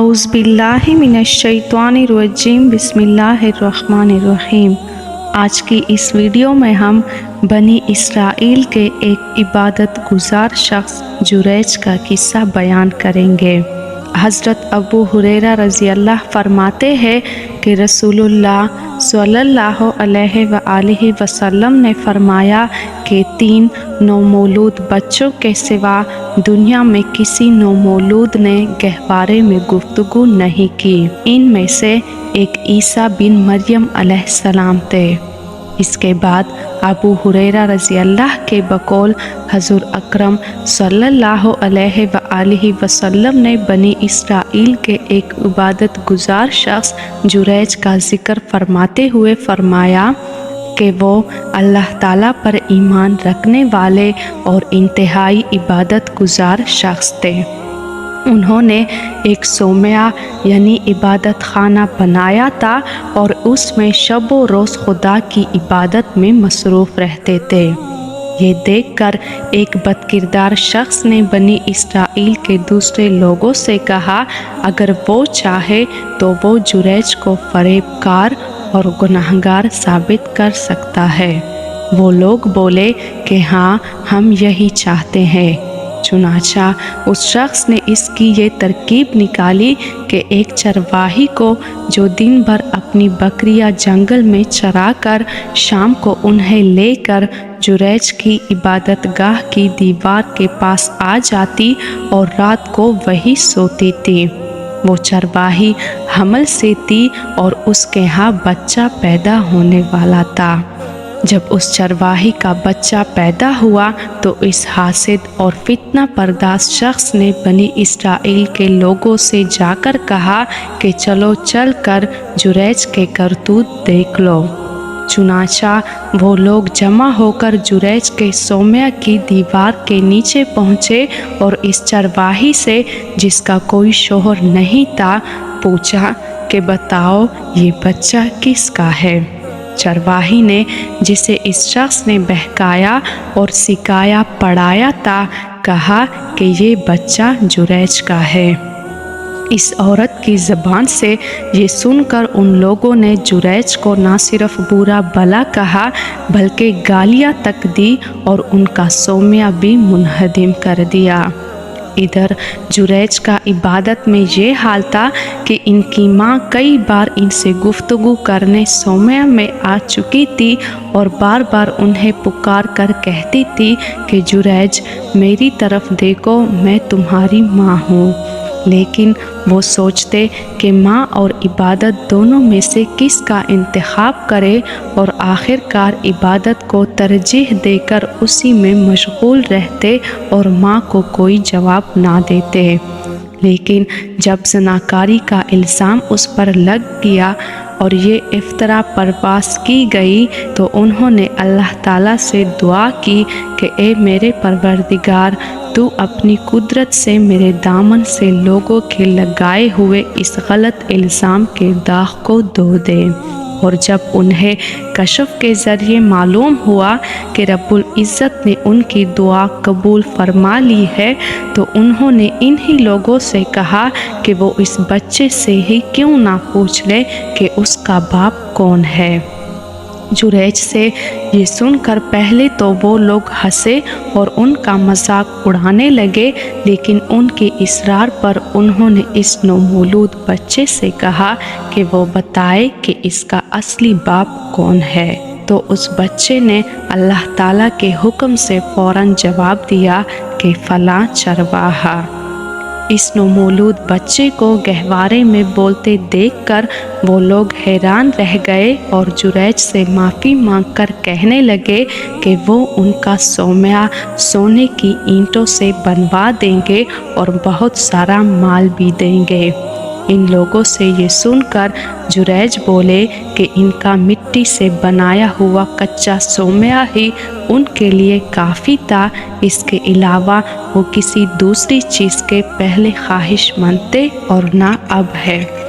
आऊज़ बिल्लाहि मिनश्शैतानिर्रजीम बिस्मिल्लाहिर्रहमानिर्रहीम। आज की इस वीडियो में हम बनी इसराइल के एक इबादत गुजार शख्स जुरैज का किस्सा बयान करेंगे। हज़रत अबू हुरैरा रज़ी अल्लाह फरमाते हैं कि रसूलुल्लाह सल्लल्लाहु अलैहि वसल्लम ने फरमाया कि 3 नौमौलूद बच्चों के सिवा दुनिया में किसी नौमौलूद ने गहवारे में गुफ्तगू नहीं की। इनमें से एक ईसा बिन मरियम अलैहिस्सलाम थे। इसके बाद अबू हुरैरा रज़ी अल्लाह के बकौल हज़ूर अकरम सल्लल्लाहु अलैहि वसल्लम ने बनी इसराइल के एक इबादत गुजार शख्स जुरैज का ज़िक्र फरमाते हुए फरमाया कि वो अल्लाह ताला पर ईमान रखने वाले और इंतहाई इबादत गुजार शख्स थे। उन्होंने एक सोमया यानी इबादत खाना बनाया था और उसमें शब व रोज़ खुदा की इबादत में मसरूफ़ रहते थे। ये देखकर एक बदकिरदार शख्स ने बनी इसराइल के दूसरे लोगों से कहा, अगर वो चाहे तो वो जुरैज को फरेबकार और गुनाहगार साबित कर सकता है। वो लोग बोले कि हाँ, हम यही चाहते हैं। चुनाचा उस शख्स ने इसकी ये तरकीब निकाली कि एक चरवाही को जो दिन भर अपनी बकरियां जंगल में चरा कर शाम को उन्हें लेकर जुरैज की इबादत गाह की दीवार के पास आ जाती और रात को वही सोती थी। वो चरवाही हमल से थी और उसके यहाँ बच्चा पैदा होने वाला था। जब उस चरवाही का बच्चा पैदा हुआ तो इस हासिद और फितना पर्दास शख्स ने बनी इसराइल के लोगों से जाकर कहा कि चलो चल कर जुरैज के करतूत देख लो। चुनाचा वो लोग जमा होकर जुरैज के सोम्या की दीवार के नीचे पहुँचे और इस चरवाही से, जिसका कोई शोहर नहीं था, पूछा कि बताओ ये बच्चा किसका है। चरवाही ने, जिसे इस शख्स ने बहकाया और सिखाया पढ़ाया था, कहा कि ये बच्चा जुरैज का है। इस औरत की ज़बान से ये सुनकर उन लोगों ने जुरैज को न सिर्फ बुरा भला कहा बल्कि गालियाँ तक दी और उनका सोम्या भी मुनहदिम कर दिया। इधर जुरैज का इबादत में ये हाल था कि इनकी माँ कई बार इनसे गुफ्तगू करने सोम्या में आ चुकी थी और बार बार उन्हें पुकार कर कहती थी कि जुरैज मेरी तरफ देखो, मैं तुम्हारी माँ हूँ। लेकिन वो सोचते कि माँ और इबादत दोनों में से किसका इंतखाब करे और आखिरकार इबादत को तरजीह देकर उसी में मशगूल रहते और माँ को कोई जवाब ना देते। लेकिन जब ज़नाकारी का इल्ज़ाम उस पर लग गया और ये इफ्तरा परवास की गई तो उन्होंने अल्लाह ताला से दुआ की कि ए मेरे परवरदिगार, तू अपनी कुदरत से मेरे दामन से लोगों के लगाए हुए इस गलत इल्ज़ाम के दाग को धो दे। और जब उन्हें कशफ के ज़रिए मालूम हुआ कि रब्बुल इज़्ज़त ने उनकी दुआ कबूल फरमा ली है तो उन्होंने इन्हीं लोगों से कहा कि वो इस बच्चे से ही क्यों ना पूछ ले कि उसका बाप कौन है। जुरैज से ये सुनकर पहले तो वो लोग हंसे और उनका मजाक उड़ाने लगे, लेकिन उनके इसरार पर उन्होंने इस नौमौलूद बच्चे से कहा कि वो बताए कि इसका असली बाप कौन है। तो उस बच्चे ने अल्लाह ताला के हुक्म से फ़ौरन जवाब दिया कि फ़लाँ चरवाहा। इस नौमौलूद बच्चे को गहवारे में बोलते देखकर वो लोग हैरान रह गए और जुरैज से माफ़ी मांगकर कहने लगे कि वो उनका सोम्या सोने की ईंटों से बनवा देंगे और बहुत सारा माल भी देंगे। इन लोगों से ये सुनकर जुरैज बोले कि इनका मिट्टी से बनाया हुआ कच्चा सोम्या ही उनके लिए काफ़ी था। इसके अलावा वो किसी दूसरी चीज़ के पहले ख्वाहिशमंद थे और ना अब है।